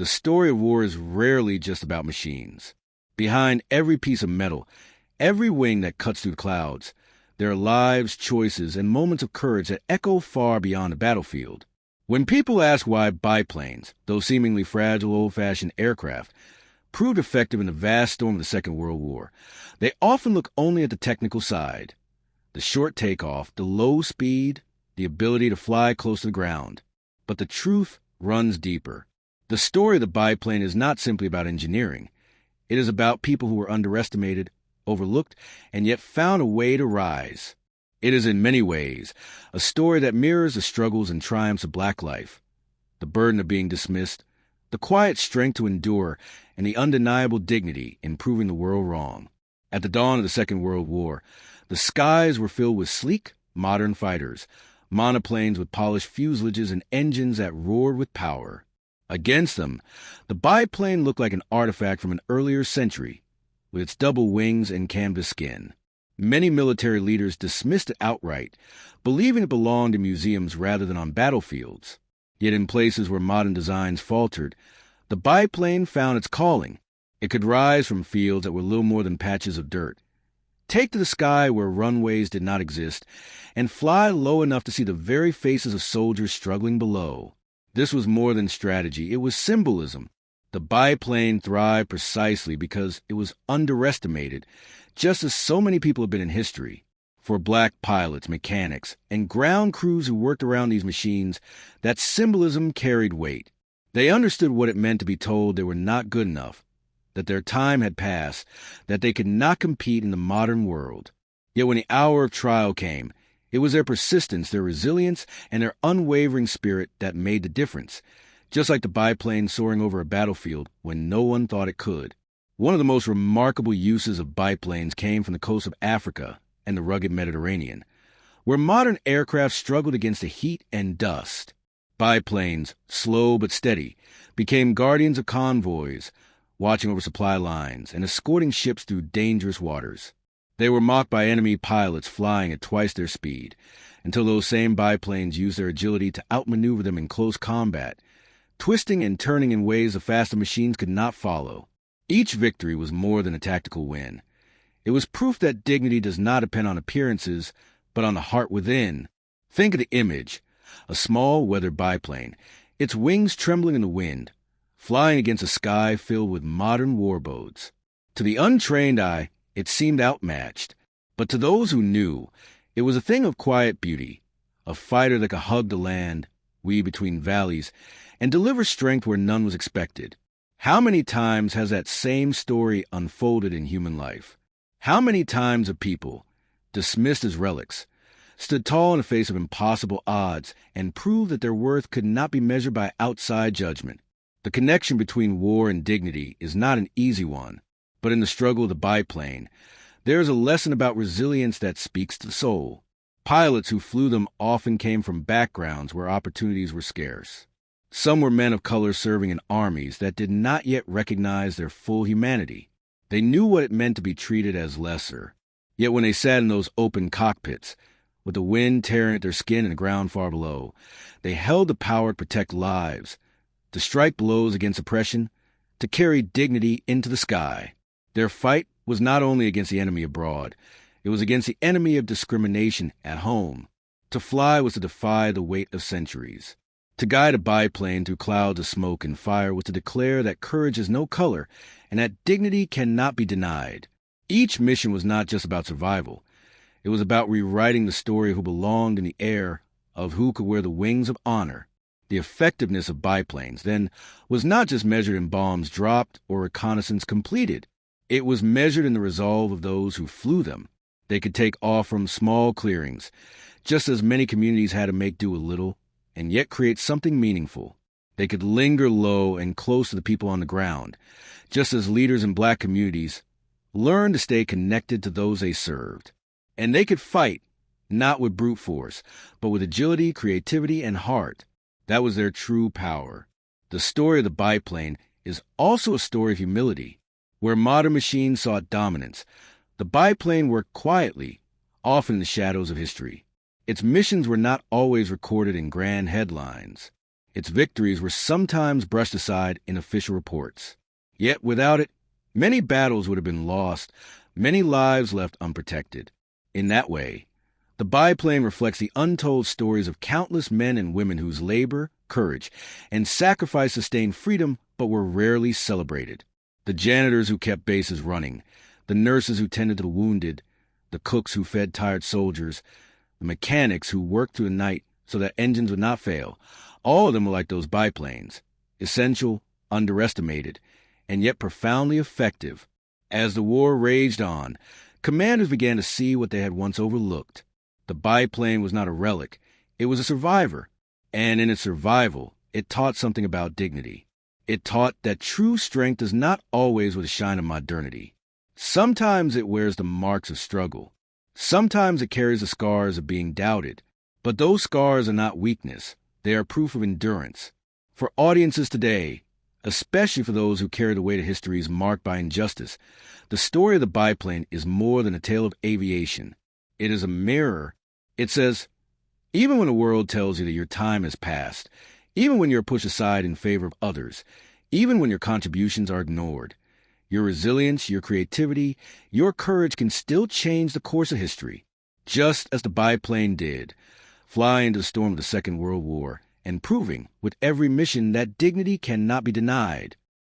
The story of war is rarely just about machines. Behind every piece of metal, every wing that cuts through the clouds, there are lives, choices, and moments of courage that echo far beyond the battlefield. When people ask why biplanes, those seemingly fragile, old-fashioned aircraft, proved effective in the vast storm of the Second World War, they often look only at the technical side. The short takeoff, the low speed, the ability to fly close to the ground. But the truth runs deeper. The story of the biplane is not simply about engineering. It is about people who were underestimated, overlooked, and yet found a way to rise. It is in many ways a story that mirrors the struggles and triumphs of black life, the burden of being dismissed, the quiet strength to endure, and the undeniable dignity in proving the world wrong. At the dawn of the Second World War, the skies were filled with sleek, modern fighters, monoplanes with polished fuselages and engines that roared with power. Against them, the biplane looked like an artifact from an earlier century, with its double wings and canvas skin. Many military leaders dismissed it outright, believing it belonged in museums rather than on battlefields. Yet in places where modern designs faltered, the biplane found its calling. It could rise from fields that were little more than patches of dirt, take to the sky where runways did not exist, and fly low enough to see the very faces of soldiers struggling below. This was more than strategy, it was symbolism. The biplane thrived precisely because it was underestimated, just as so many people have been in history. For black pilots, mechanics, and ground crews who worked around these machines, that symbolism carried weight. They understood what it meant to be told they were not good enough, that their time had passed, that they could not compete in the modern world. Yet when the hour of trial came, it was their persistence, their resilience, and their unwavering spirit that made the difference, just like the biplane soaring over a battlefield when no one thought it could. One of the most remarkable uses of biplanes came from the coast of Africa and the rugged Mediterranean, where modern aircraft struggled against the heat and dust. Biplanes, slow but steady, became guardians of convoys, watching over supply lines and escorting ships through dangerous waters. They were mocked by enemy pilots flying at twice their speed, until those same biplanes used their agility to outmaneuver them in close combat, twisting and turning in ways the faster machines could not follow. Each victory was more than a tactical win. It was proof that dignity does not depend on appearances, but on the heart within. Think of the image: a small, weathered biplane, its wings trembling in the wind, flying against a sky filled with modern warboats. To the untrained eye, it seemed outmatched, but to those who knew, it was a thing of quiet beauty, a fighter that could hug the land, weave between valleys, and deliver strength where none was expected. How many times has that same story unfolded in human life? How many times have people, dismissed as relics, stood tall in the face of impossible odds and proved that their worth could not be measured by outside judgment? The connection between war and dignity is not an easy one, but in the struggle of the biplane, there is a lesson about resilience that speaks to the soul. Pilots who flew them often came from backgrounds where opportunities were scarce. Some were men of color serving in armies that did not yet recognize their full humanity. They knew what it meant to be treated as lesser. Yet when they sat in those open cockpits, with the wind tearing at their skin and the ground far below, they held the power to protect lives, to strike blows against oppression, to carry dignity into the sky. Their fight was not only against the enemy abroad, it was against the enemy of discrimination at home. To fly was to defy the weight of centuries. To guide a biplane through clouds of smoke and fire was to declare that courage has no color and that dignity cannot be denied. Each mission was not just about survival. It was about rewriting the story of who belonged in the air, of who could wear the wings of honor. The effectiveness of biplanes, then, was not just measured in bombs dropped or reconnaissance completed. It was measured in the resolve of those who flew them. They could take off from small clearings, just as many communities had to make do with little, and yet create something meaningful. They could linger low and close to the people on the ground, just as leaders in black communities learned to stay connected to those they served. And they could fight, not with brute force, but with agility, creativity, and heart. That was their true power. The story of the biplane is also a story of humility. Where modern machines sought dominance, the biplane worked quietly, often in the shadows of history. Its missions were not always recorded in grand headlines. Its victories were sometimes brushed aside in official reports. Yet without it, many battles would have been lost, many lives left unprotected. In that way, the biplane reflects the untold stories of countless men and women whose labor, courage, and sacrifice sustained freedom but were rarely celebrated. The janitors who kept bases running, the nurses who tended to the wounded, the cooks who fed tired soldiers, the mechanics who worked through the night so that engines would not fail, all of them were like those biplanes, essential, underestimated, and yet profoundly effective. As the war raged on, commanders began to see what they had once overlooked. The biplane was not a relic, it was a survivor, and in its survival, it taught something about dignity. It taught that true strength does not always wear the shine of modernity. Sometimes it wears the marks of struggle. Sometimes it carries the scars of being doubted. But those scars are not weakness. They are proof of endurance. For audiences today, especially for those who carry the weight of histories marked by injustice, the story of the biplane is more than a tale of aviation. It is a mirror. It says, even when the world tells you that your time has passed, even when you're pushed aside in favor of others, even when your contributions are ignored, your resilience, your creativity, your courage can still change the course of history, just as the biplane did, flying into the storm of the Second World War and proving with every mission that dignity cannot be denied.